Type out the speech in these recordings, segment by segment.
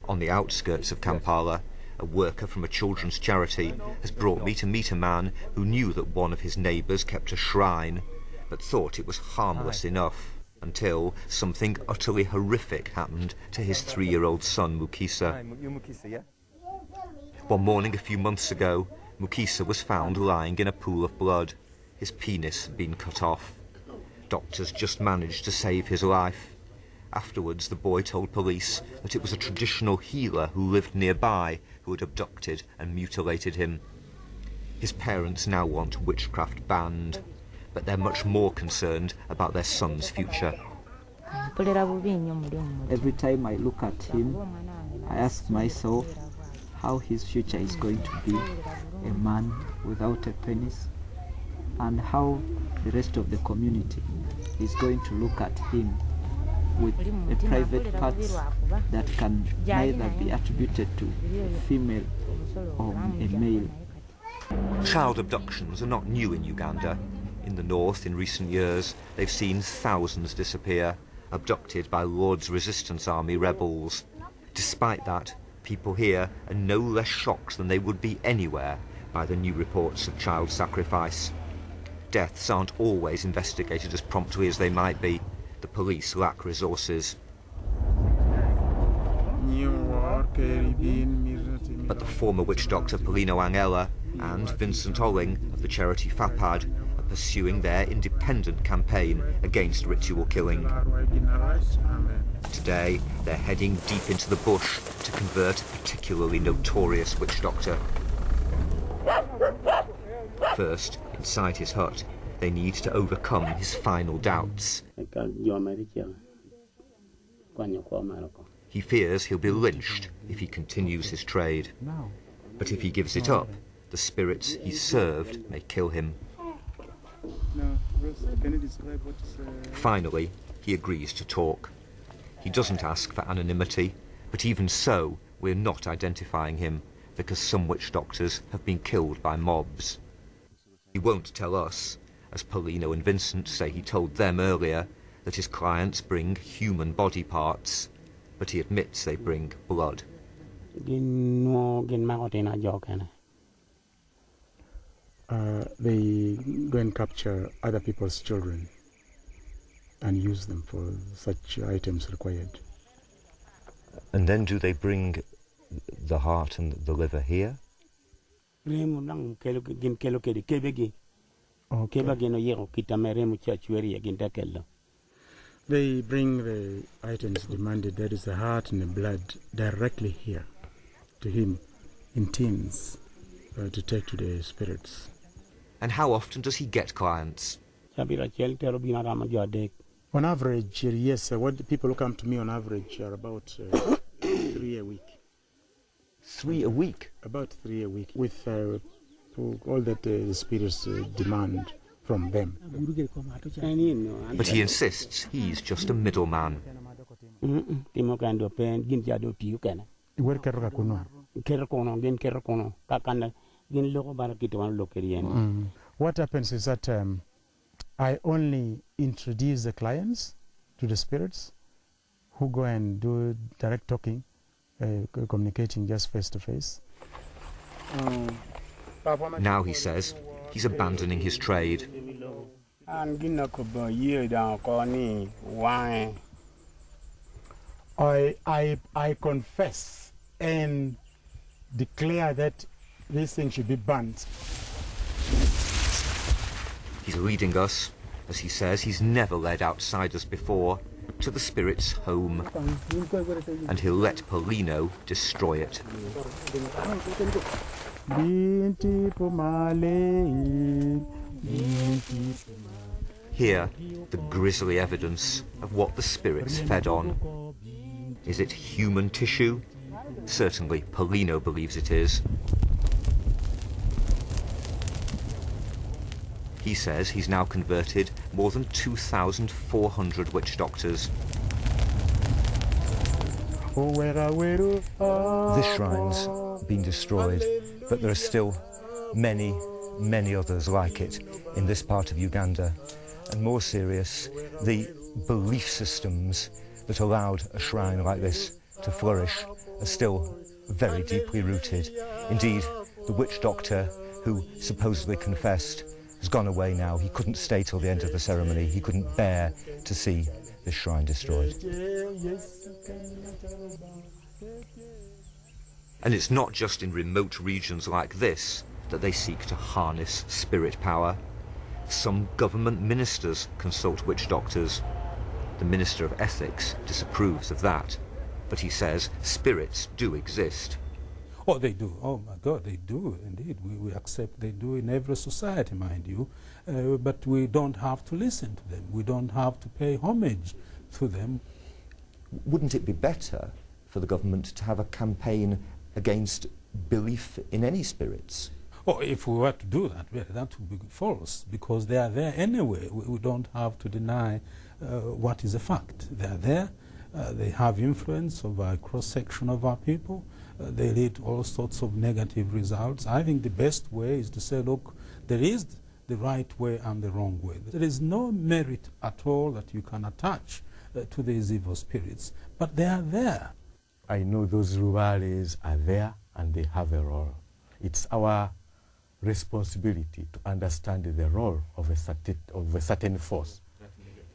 On the outskirts of Kampala, a worker from a children's charity has brought me to meet a man who knew that one of his neighbours kept a shrine, but thought it was harmless enough, until something utterly horrific happened to his 3-year-old son, Mukisa. One morning a few months ago, Mukisa was found lying in a pool of blood. His penis had been cut off. Doctors just managed to save his life. Afterwards, the boy told police that it was a traditional healer who lived nearby who had abducted and mutilated him. His parents now want witchcraft banned, but they're much more concerned about their son's future. Every time I look at him, I ask myself how his future is going to be, a man without a penis, and how the rest of the community is going to look at him with a private parts that can neither be attributed to a female or a male. Child abductions are not new in Uganda. In the north, in recent years, they've seen thousands disappear, abducted by Lord's Resistance Army rebels. Despite that, people here are no less shocked than they would be anywhere by the new reports of child sacrifice. Deaths aren't always investigated as promptly as they might be. The police lack resources. But the former witch doctor Paulino Angela and Vincent Olling of the charity FAPAD are pursuing their independent campaign against ritual killing. Today, they're heading deep into the bush to convert a particularly notorious witch doctor. First, inside his hut, they need to overcome his final doubts. He fears he'll be lynched if he continues his trade. But if he gives it up, the spirits he's served may kill him. Finally, he agrees to talk. He doesn't ask for anonymity, but even so, we're not identifying him, because some witch doctors have been killed by mobs. He won't tell us, as Paulino and Vincent say he told them earlier, that his clients bring human body parts, but he admits they bring blood. They go and capture other people's children and use them for such items required. And then do they bring the heart and the liver here? They bring the items demanded, that is the heart and the blood, directly here to him in tins to take to the spirits. And how often does he get clients? On average, yes, what people who come to me on average are about 3 a week. 3 a week? About 3 a week, with all that the spirits demand from them. But he insists he's just a middleman. What happens is that I only introduce the clients to the spirits, who go and do direct talking, communicating just face to face. Now, he says, he's abandoning his trade. I confess and declare that this thing should be banned. He's leading us, as he says he's never led outsiders before, to the spirit's home. And he'll let Paulino destroy it. Here, the grisly evidence of what the spirits fed on. Is it human tissue? Certainly, Paulino believes it is. He says he's now converted more than 2,400 witch doctors. This shrine's been destroyed, but there are still many, many others like it in this part of Uganda. And more serious, the belief systems that allowed a shrine like this to flourish are still very deeply rooted. Indeed, the witch doctor who supposedly confessed has gone away now. He couldn't stay till the end of the ceremony. He couldn't bear to see this shrine destroyed. And it's not just in remote regions like this that they seek to harness spirit power. Some government ministers consult witch doctors. The Minister of Ethics disapproves of that, but he says spirits do exist. Oh, they do. Oh, my God, they do, indeed. We accept they do in every society, mind you. But we don't have to listen to them. We don't have to pay homage to them. Wouldn't it be better for the government to have a campaign against belief in any spirits? Oh, if we were to do that, well, that would be false, because they are there anyway. We don't have to deny what is a fact. They are there. They have influence over a cross-section of our people. They lead to all sorts of negative results. I think the best way is to say, look, there is the right way and the wrong way. There is no merit at all that you can attach to these evil spirits, but they are there. I know those rurales are there and they have a role. It's our responsibility to understand the role of a certain force.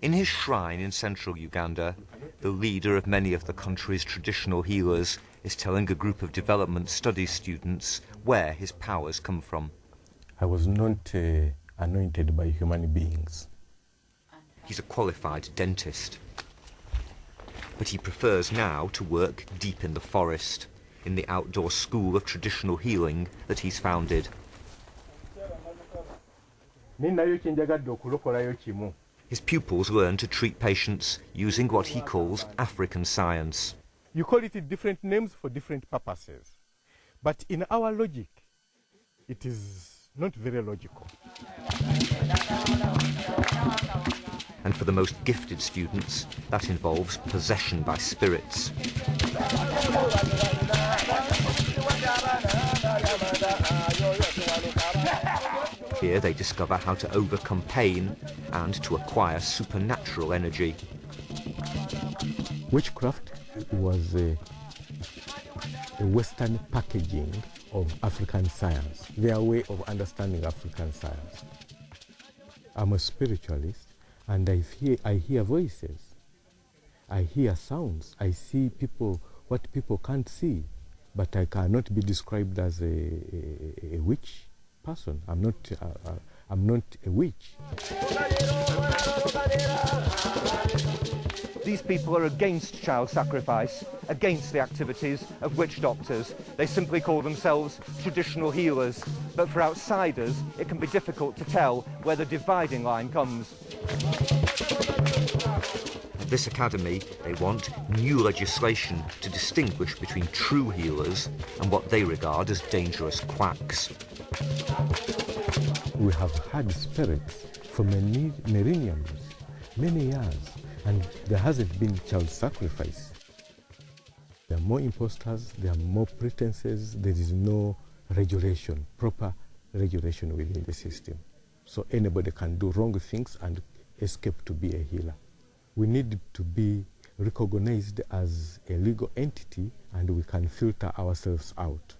In his shrine in central Uganda, the leader of many of the country's traditional healers is telling a group of development studies students where his powers come from. I was not anointed by human beings. He's a qualified dentist. But he prefers now to work deep in the forest, in the outdoor school of traditional healing that he's founded. His pupils learn to treat patients using what he calls African science. You call it different names for different purposes. But in our logic, it is not very logical. And for the most gifted students, that involves possession by spirits. Here they discover how to overcome pain and to acquire supernatural energy. Witchcraft was a Western packaging of African science, their way of understanding African science. I'm a spiritualist, and I hear voices, I hear sounds, I see people, what people can't see, but I cannot be described as a witch person. I'm not a witch. These people are against child sacrifice, against the activities of witch doctors. They simply call themselves traditional healers. But for outsiders, it can be difficult to tell where the dividing line comes. At this academy, they want new legislation to distinguish between true healers and what they regard as dangerous quacks. We have had spirits for many millenniums, many years, and there hasn't been child sacrifice. There are more imposters, there are more pretenses, there is no regulation, proper regulation within the system. So anybody can do wrong things and escape to be a healer. We need to be recognized as a legal entity, and we can filter ourselves out.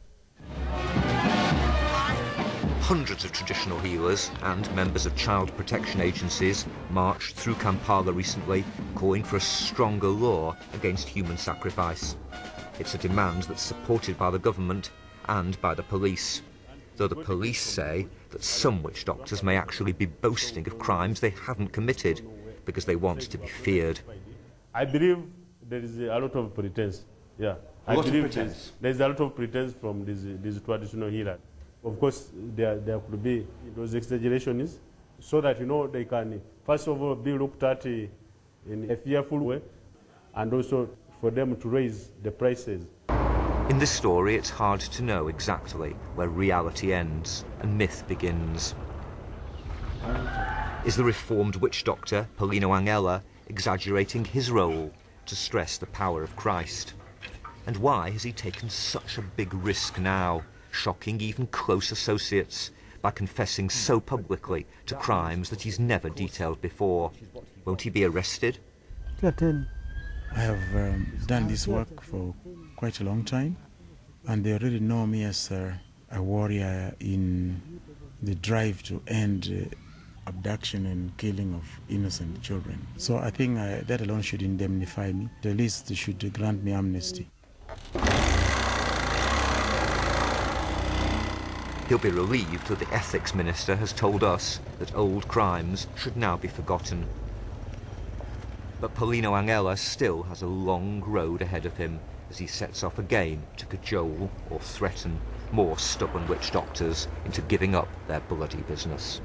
Hundreds of traditional healers and members of child protection agencies marched through Kampala recently, calling for a stronger law against human sacrifice. It's a demand that's supported by the government and by the police, though the police say that some witch doctors may actually be boasting of crimes they haven't committed because they want to be feared. I believe there is a lot of pretense. Yeah, I believe there's a lot of pretense from these traditional healers. Of course, there could be those exaggerations, so that they can first of all be looked at in a fearful way, and also for them to raise the prices. In this story, it's hard to know exactly where reality ends and myth begins. Is the reformed witch doctor, Paulino Angela, exaggerating his role to stress the power of Christ? And why has he taken such a big risk now, shocking even close associates by confessing so publicly to crimes that he's never detailed before? Won't he be arrested? I have done this work for quite a long time, and they already know me as a warrior in the drive to end abduction and killing of innocent children. So I think that alone should indemnify me. The least should grant me amnesty. He'll be relieved that the ethics minister has told us that old crimes should now be forgotten. But Paulino Angela still has a long road ahead of him as he sets off again to cajole or threaten more stubborn witch doctors into giving up their bloody business.